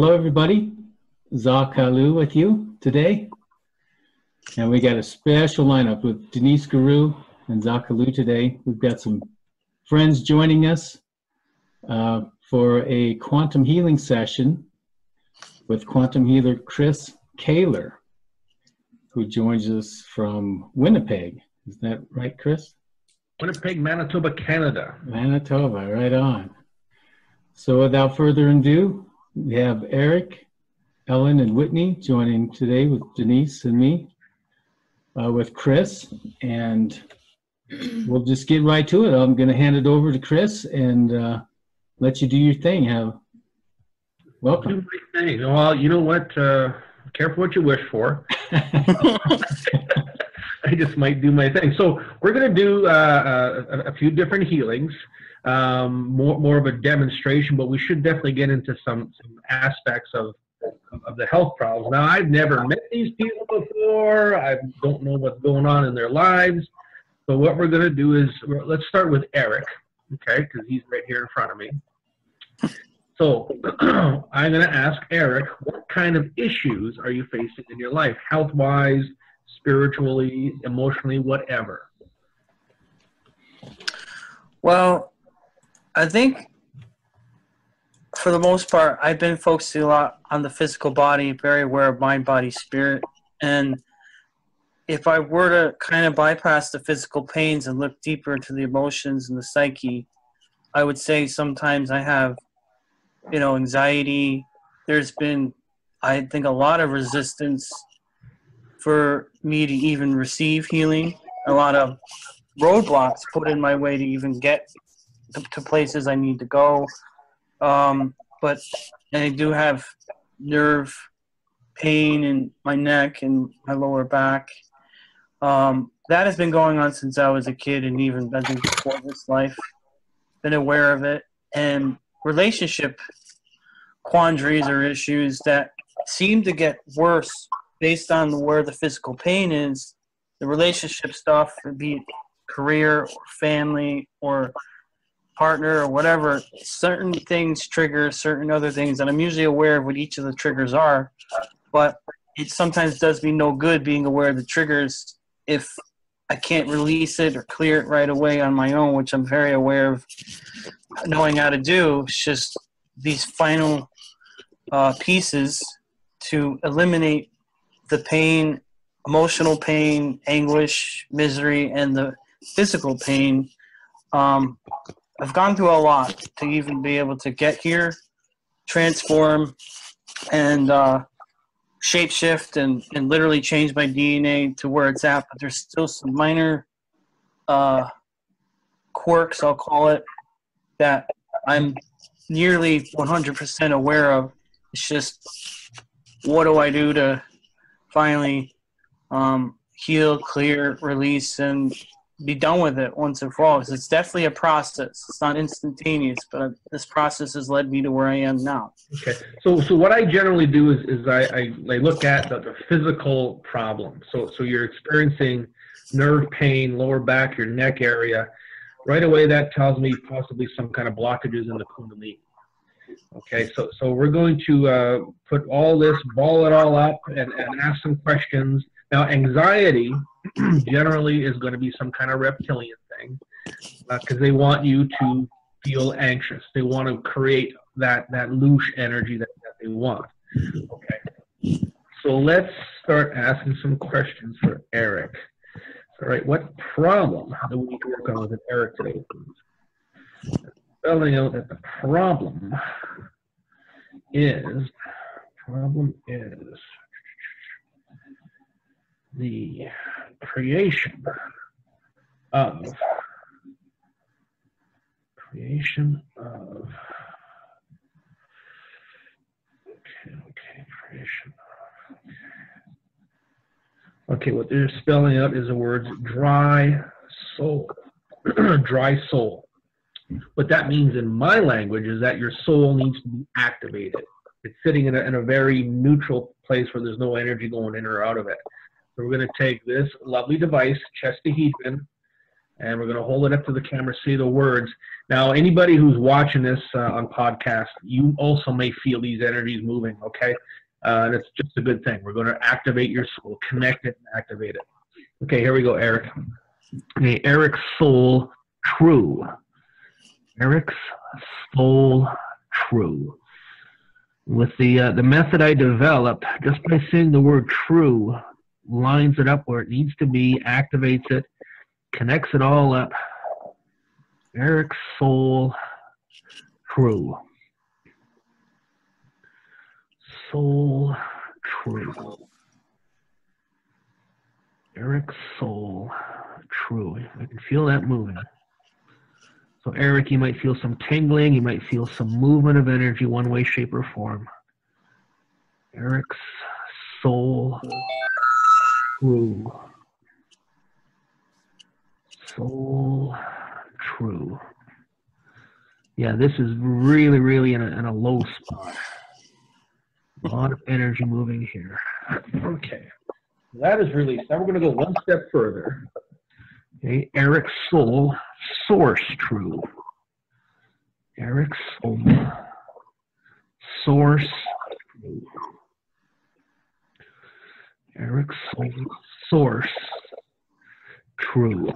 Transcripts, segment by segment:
Hello, everybody. Zakalu with you today. And we got a special lineup with Denise Guru and Zakalu today. We've got some friends joining us for a quantum healing session with quantum healer Chris Kehler, who joins us from Winnipeg. Is that right, Chris? Winnipeg, Manitoba, Canada. Manitoba, right on. So without further ado, we have Eric, Ellen, and Whitney joining today with Denise and me, with Chris. And we'll just get right to it. I'm going to hand it over to Chris and let you do your thing. Welcome. Do my thing. Well, you know what? Careful what you wish for. I just might do my thing. So we're going to do a few different healings, more of a demonstration, but we should definitely get into some aspects of the health problems. Now, I've never met these people before. I don't know what's going on in their lives. So what we're going to do is, let's start with Eric, okay, because he's right here in front of me. So I'm going to ask Eric, what kind of issues are you facing in your life, health-wise, spiritually, emotionally, whatever? Well, I think for the most part, I've been focusing a lot on the physical body, very aware of mind, body, spirit. And if I were to kind of bypass the physical pains and look deeper into the emotions and the psyche, I would say sometimes I have, anxiety. There's been, I think, a lot of resistance for me to even receive healing. A lot of roadblocks put in my way to even get to places I need to go. But I do have nerve pain in my neck and my lower back. That has been going on since I was a kid, and even I think before this life, been aware of it. And relationship quandaries or issues that seem to get worse based on where the physical pain is. The relationship stuff, be it career or family or partner or whatever, certain things trigger certain other things, and I'm usually aware of what each of the triggers are, but it sometimes does me no good being aware of the triggers if I can't release it or clear it right away on my own, which I'm very aware of knowing how to do. It's just these final pieces to eliminate the pain, emotional pain, anguish, misery, and the physical pain. I've gone through a lot to even be able to get here, transform, and shapeshift and literally change my DNA to where it's at, but there's still some minor quirks, I'll call it, that I'm nearly 100% aware of. It's just, what do I do to finally heal, clear, release, and be done with it once and for all? Because it's definitely a process. It's not instantaneous, but this process has led me to where I am now. Okay. So what I generally do is I look at the physical problem. So you're experiencing nerve pain, lower back, your neck area. Right away, that tells me possibly some kind of blockages in the Kundalini. Okay, so we're going to put all this, ball it all up, and ask some questions. Now, anxiety generally is going to be some kind of reptilian thing, because they want you to feel anxious. They want to create that loose energy that they want. Okay, so let's start asking some questions for Eric. All right, what problem do we need to work on with Eric today, please? Spelling out that the problem is the creation of creation of okay, what they're spelling out is the words dry soul. Dry soul. What that means in my language is that your soul needs to be activated. It's sitting in a very neutral place where there's no energy going in or out of it. So we're going to take this lovely device, chestahedron, And we're going to hold it up to the camera, say the words. Now, anybody who's watching this on podcast, you also may feel these energies moving, okay? And it's just a good thing. We're going to activate your soul, connect it, and activate it. Okay, here we go, Eric. Okay, Eric's soul, true. Eric's soul, true. With the method I developed, just by saying the word true, lines it up where it needs to be, activates it, connects it all up. Eric's soul, true. Soul, true. Eric's soul, true. I can feel that moving. So Eric, you might feel some tingling, you might feel some movement of energy, one way, shape, or form. Eric's soul, true. Soul, true. Yeah, this is really, really in a low spot. A lot of energy moving here. Okay, that is released. Now we're going to go one step further. Okay, Eric's soul, source, true. Eric's soul, source, true. Eric's soul, source, true.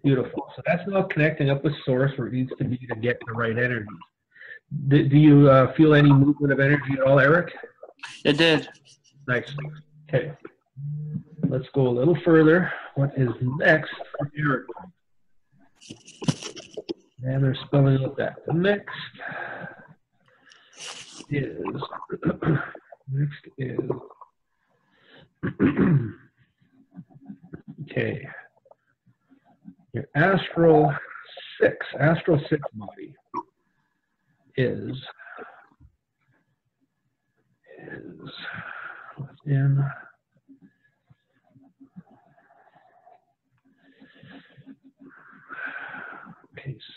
Beautiful. So that's now connecting up with source where it needs to be to get the right energy. Do you feel any movement of energy at all, Eric? It did. Nice. Okay. Let's go a little further. What is next for Eric? And they're spelling out that. The next is okay. Your astral 6 body is within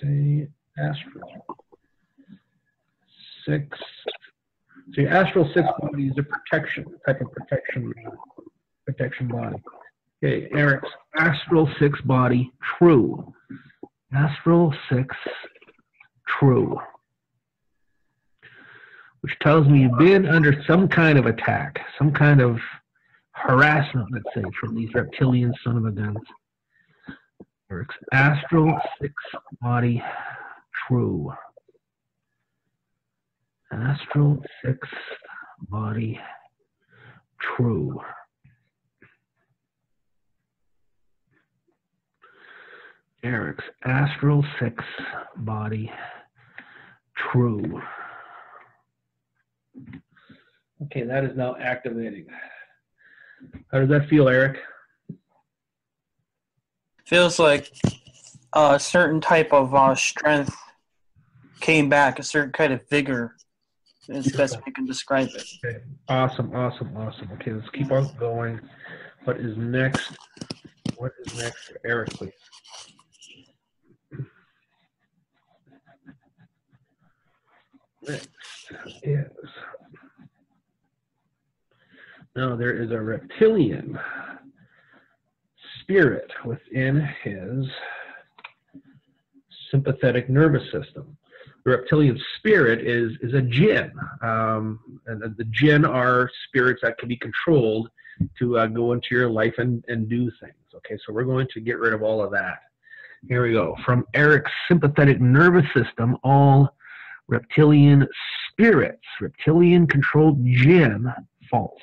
say astral 6. So your astral 6 body is a type of protection body. Okay, Eric's astral 6 body, true. Astral 6, true. Which tells me you've been under some kind of attack, some kind of harassment, let's say, from these reptilian son of a guns. Eric's astral 6 body, true. Astral 6 body, true. Eric's astral 6 body, true. Okay, that is now activating. How does that feel, Eric? Feels like a certain type of strength came back, a certain kind of vigor. Is the best way I can describe it. Okay. Awesome. Okay, let's keep on going. What is next? What is next for Eric, please? Next is, now there is a reptilian spirit within his sympathetic nervous system. The reptilian spirit is a jinn, and the jinn are spirits that can be controlled to go into your life and do things. Okay, so we're going to get rid of all of that. Here we go. From Eric's sympathetic nervous system, all reptilian spirits, reptilian controlled jinn, false.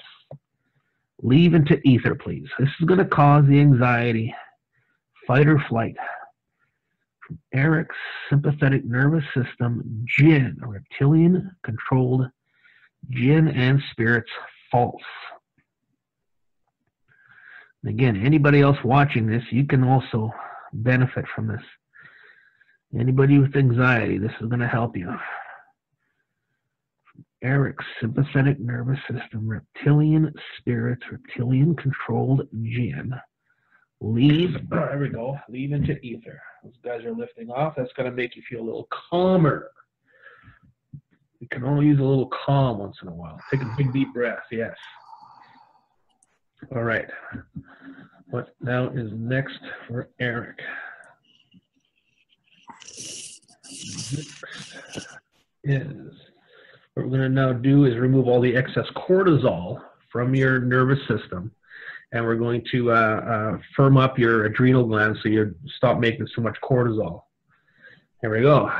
Leave into ether, please. This is going to cause the anxiety, fight or flight. From Eric's sympathetic nervous system, jinn, reptilian controlled jinn and spirits, false. And again, anybody else watching this, you can also benefit from this. Anybody with anxiety, this is going to help you. From Eric's sympathetic nervous system, reptilian spirits, reptilian controlled jinn. Leave, there we go, leave into ether. Those guys are lifting off. That's going to make you feel a little calmer. You can only use a little calm once in a while. Take a big deep breath, yes. All right. What now is next for Eric? is what we're going to now do is remove all the excess cortisol from your nervous system, and we're going to firm up your adrenal glands so you stop making so much cortisol. There we go.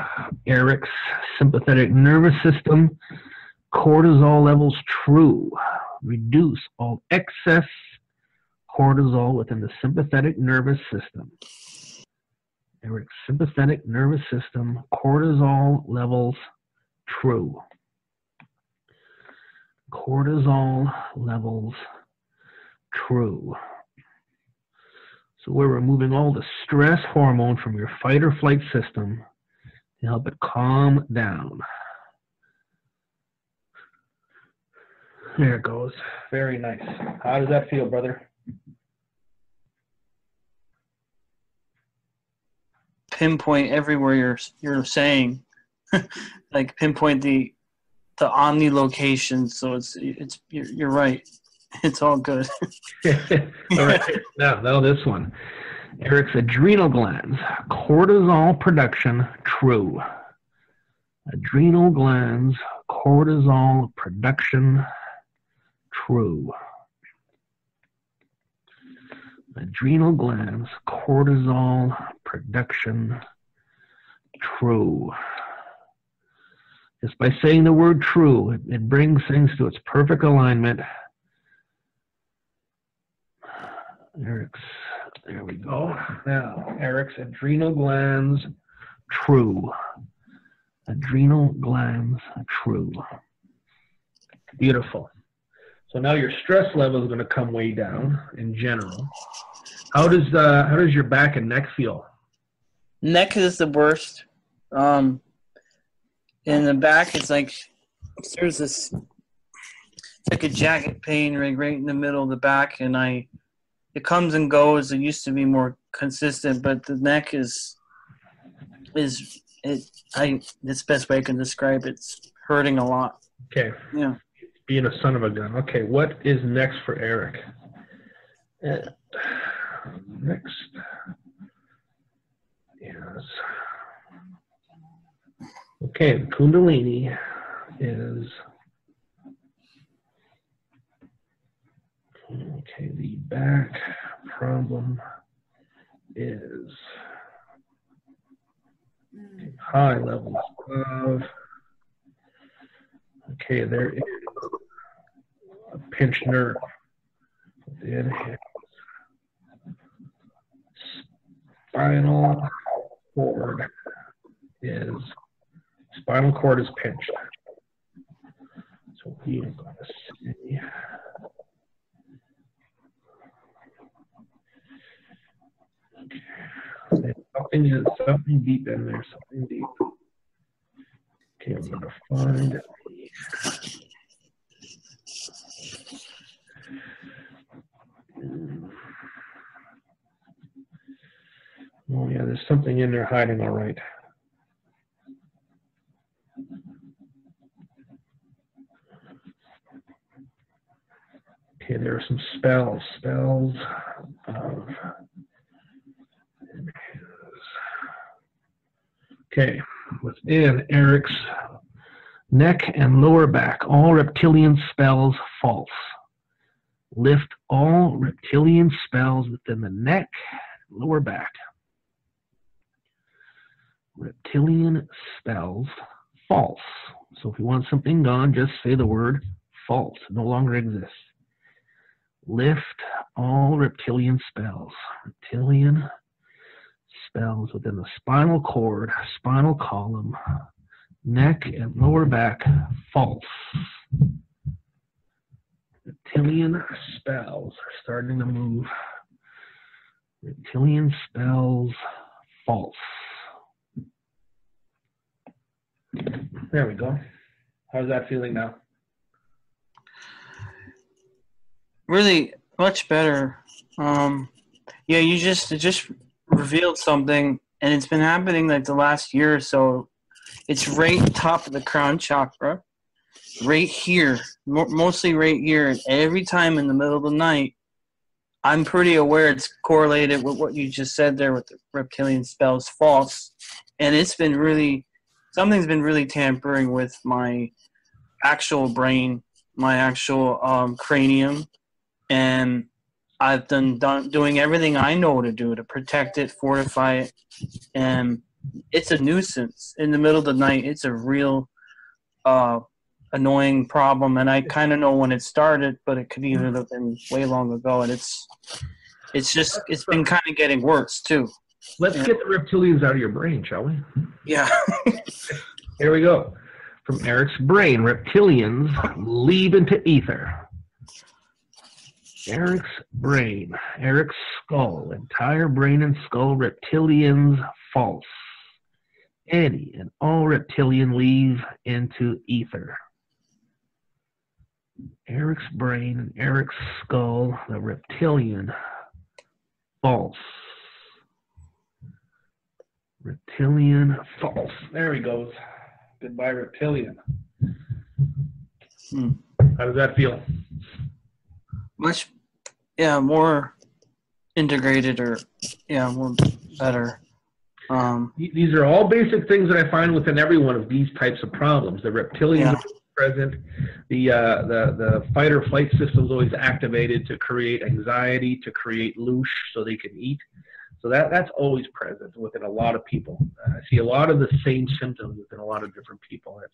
Eric's sympathetic nervous system, cortisol levels true. Reduce all excess cortisol within the sympathetic nervous system. Eric's sympathetic nervous system, cortisol levels true. Cortisol levels true. So we're removing all the stress hormone from your fight or flight system to help it calm down. There it goes. Very nice. How does that feel, brother? Pinpoint everywhere you're saying, like pinpoint the omni location. So you're right. It's all good. All right. Now this one. Eric's adrenal glands, cortisol production true. Adrenal glands, cortisol production true. Adrenal glands, cortisol production true. Just by saying the word true, it brings things to its perfect alignment. There we go. Now, Eric's adrenal glands true. Adrenal glands true. Beautiful. So now your stress level is going to come way down in general. How does your back and neck feel? Neck is the worst. In the back, it's like there's this, it's like a jagged pain right in the middle of the back, and it comes and goes. It used to be more consistent, but the neck is the best way I can describe it. It's hurting a lot. Okay. Yeah. Being a son of a gun. Okay, what is next for Eric? Next is, okay, the Kundalini is, okay, the back problem is high levels of, okay, there is a pinched nerve within his spinal cord is pinched. So we are going to see. Okay. Something deep in there, something deep. Okay, I'm going to find it. Oh yeah, there's something in there hiding, all right. Okay, there are some spells of, okay, within Eric's neck and lower back, all reptilian spells false. Lift all reptilian spells within the neck, lower back. Reptilian spells false. So if you want something gone, just say the word false. It no longer exists. Lift all reptilian spells. Reptilian spells within the spinal cord, spinal column, neck and lower back false. Reptilian spells are starting to move. Reptilian spells false. There we go. How's that feeling now? Really much better. Yeah, it just revealed something, and it's been happening like the last year or so. It's right top of the crown chakra, right here, mostly right here. And every time in the middle of the night, I'm pretty aware it's correlated with what you just said there with the reptilian spells false. And it's been really something's been really tampering with my actual brain, my actual cranium, and I've doing everything I know to do to protect it, fortify it, and it's a nuisance. In the middle of the night, it's a real annoying problem, and I kind of know when it started, but it could even have been way long ago, and it's been kind of getting worse too. Let's get the reptilians out of your brain, shall we? Yeah. Here we go. From Eric's brain, reptilians leave into ether. Eric's brain, Eric's skull, entire brain and skull, reptilians false. Any and all reptilian leave into ether. Eric's brain and Eric's skull, the reptilian false. Reptilian false. There he goes. Goodbye, reptilian. How does that feel? Much, more integrated, or more better. These are all basic things that I find within every one of these types of problems. The reptilians are present. The fight or flight system is always activated to create anxiety, to create loosh so they can eat. So that's always present within a lot of people. I see a lot of the same symptoms within a lot of different people. It's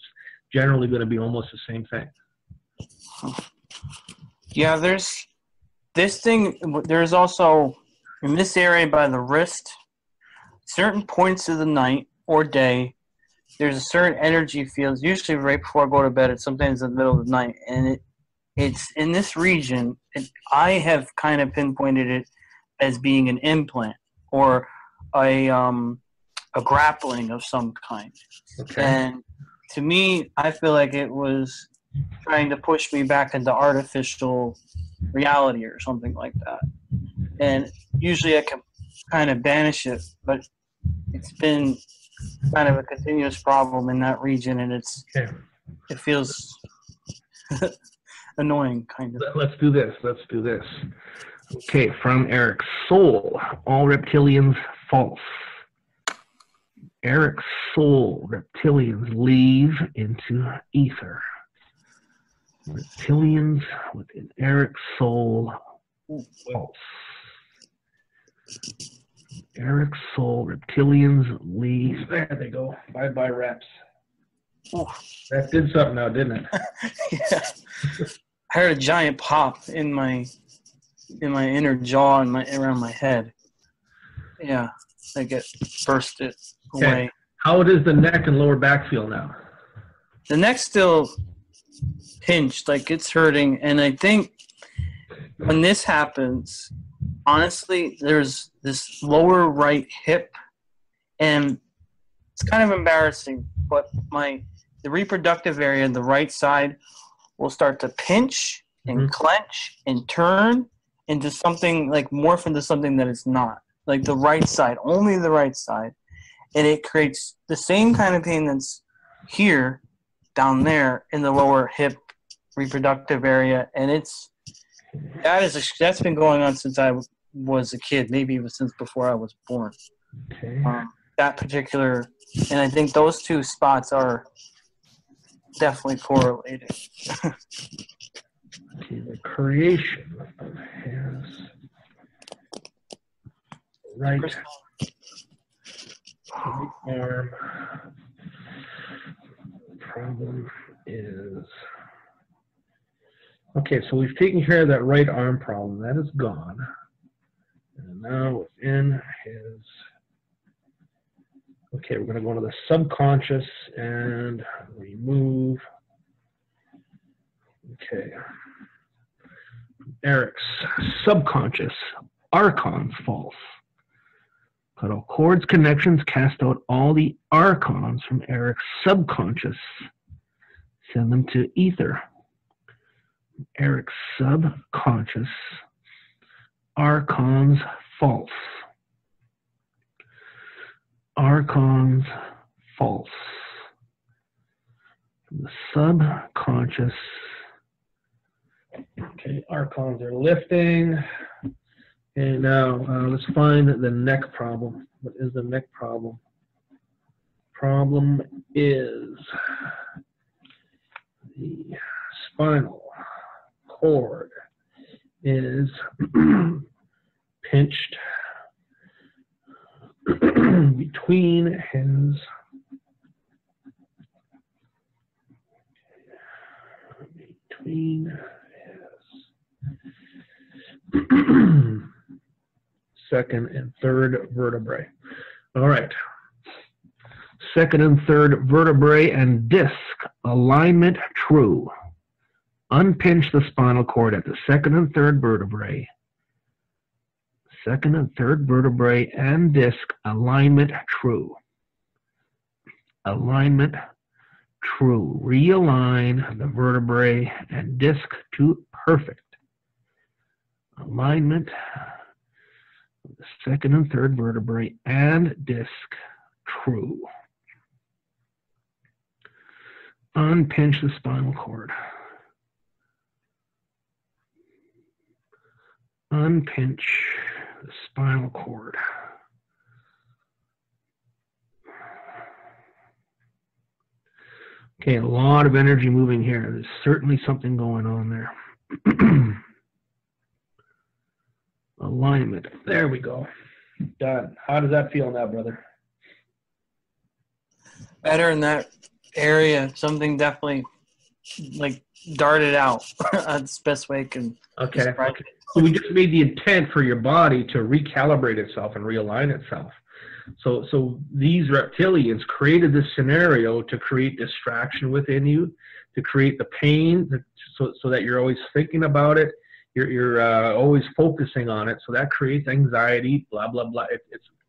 generally going to be almost the same thing. Yeah, there's this thing. There's also in this area by the wrist, certain points of the night or day, there's a certain energy field, usually right before I go to bed, it's sometimes in the middle of the night, and it's in this region, and I have kind of pinpointed it as being an implant or a grappling of some kind. Okay. And to me, I feel like it was trying to push me back into artificial reality or something like that. And usually I can kind of banish it, but it's been kind of a continuous problem in that region, and it feels annoying, kind of. Let's do this. Okay, from Eric's soul, all reptilians false. Eric's soul, reptilians leave into ether. Reptilians within Eric's soul, false. Eric's soul, reptilians leave. There they go. Bye-bye reps. Oh. That did something now, didn't it? Yeah. I heard a giant pop in my inner jaw and around my head. Yeah, I get bursted away. Okay. How does the neck and lower back feel now? The neck's still pinched, like it's hurting, and I think when this happens, honestly, there's this lower right hip, and it's kind of embarrassing, but the reproductive area on the right side will start to pinch and clench and turn into something, like morph into something that it's not. Like the right side, only the right side. And it creates the same kind of pain that's here, down there in the lower hip reproductive area. And that's been going on since I was a kid, maybe even since before I was born. Okay. That particular, and I think those two spots are definitely correlated. Okay, the creation of his right arm problem is, okay, so we've taken care of that right arm problem. That is gone. And now within his, okay, we're going to go into the subconscious and remove, okay, Eric's subconscious, archons false. Cut all cords, connections, cast out all the archons from Eric's subconscious. Send them to ether. Eric's subconscious, archons false. Archons false. From the subconscious. Okay, archons are lifting. And now let's find the neck problem. What is the neck problem problem is the spinal cord is pinched between his second and third vertebrae. All right. Second and third vertebrae and disc alignment true. Unpinch the spinal cord at the second and third vertebrae. Second and third vertebrae and disc alignment true. Alignment true. Realign the vertebrae and disc to perfect. Alignment of the second and third vertebrae and disc true. Unpinch the spinal cord. Unpinch the spinal cord. Okay, a lot of energy moving here. There's certainly something going on there. Alignment. There we go. Done. How does that feel now, brother? Better in that area. Something definitely like darted out. That's the best way I can describe it. So we just made the intent for your body to recalibrate itself and realign itself. So these reptilians created this scenario to create distraction within you, to create the pain, so that you're always thinking about it. You're always focusing on it. So that creates anxiety, blah, blah, blah. It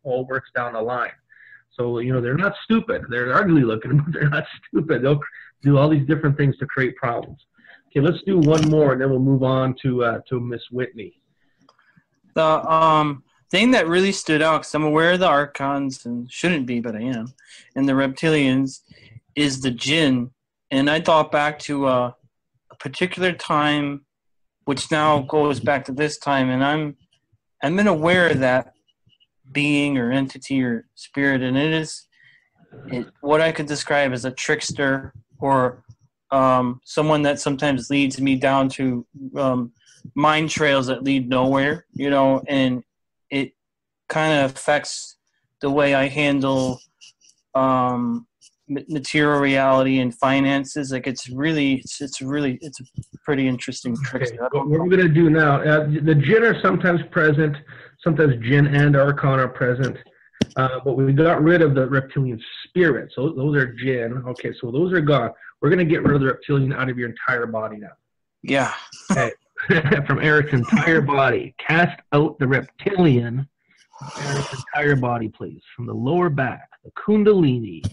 all works down the line. So, you know, they're not stupid. They're ugly looking, but they're not stupid. They'll do all these different things to create problems. Okay, let's do one more, and then we'll move on to Miss Whitney. The thing that really stood out, because I'm aware of the archons, and shouldn't be, but I am, and the reptilians, is the jinn. And I thought back to a particular time, which now goes back to this time, and I'm been aware of that being or entity or spirit, and it is what I could describe as a trickster, or someone that sometimes leads me down to mind trails that lead nowhere, you know, and it kind of affects the way I handle material reality and finances. Like it's a pretty interesting trick. Okay. What we're going to do now, the jinn are sometimes present, sometimes jinn and archon are present, but we got rid of the reptilian spirits. So those are jinn. Okay, so those are gone. We're going to get rid of the reptilian out of your entire body now. Yeah. Okay. From Eric's entire body. Cast out the reptilian from Eric's entire body, please. From the lower back, the kundalini,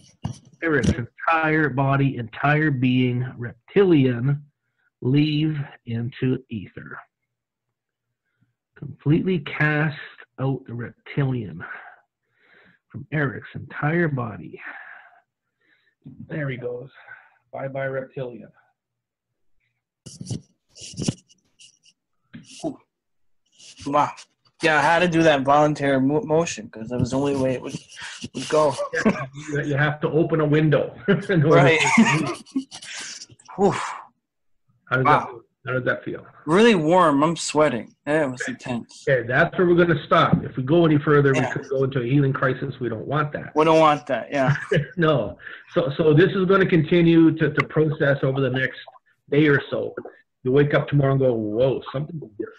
Eric's entire body, entire being, reptilian, leave into ether. Completely cast out the reptilian from Eric's entire body. There he goes. Bye-bye, reptilian. Ooh. Wow. Yeah, I had to do that voluntary motion because that was the only way it would go. You have to open a window. Right. How does that feel? Really warm. I'm sweating. That was intense. Okay, that's where we're going to stop. If we go any further, we could go into a healing crisis. We don't want that. We don't want that, yeah. No. So this is going to continue to process over the next day or so. You wake up tomorrow and go, whoa, something's different.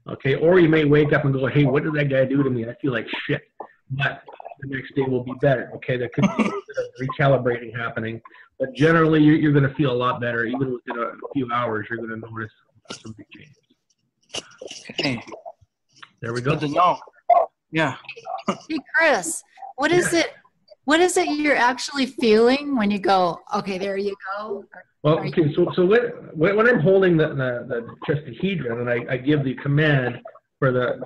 Okay, or you may wake up and go, hey, what did that guy do to me? I feel like shit. But the next day will be better. Okay, there could be a little bit of recalibrating happening. But generally, you're going to feel a lot better. Even within a few hours, you're going to notice some big changes. Okay. There we go. Good to know. Yeah. Hey, Chris, what is it? What is it you're actually feeling when you go, okay, there you go? Well, okay, so when I'm holding the tetrahedron and I give the command for the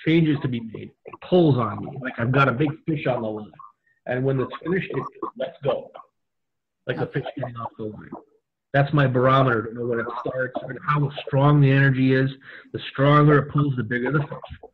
changes to be made, it pulls on me. Like I've got a big fish on the line. And when it's finished, it lets go. Like a fish getting off the line. That's my barometer to know when it starts and how strong the energy is. The stronger it pulls, the bigger the fish.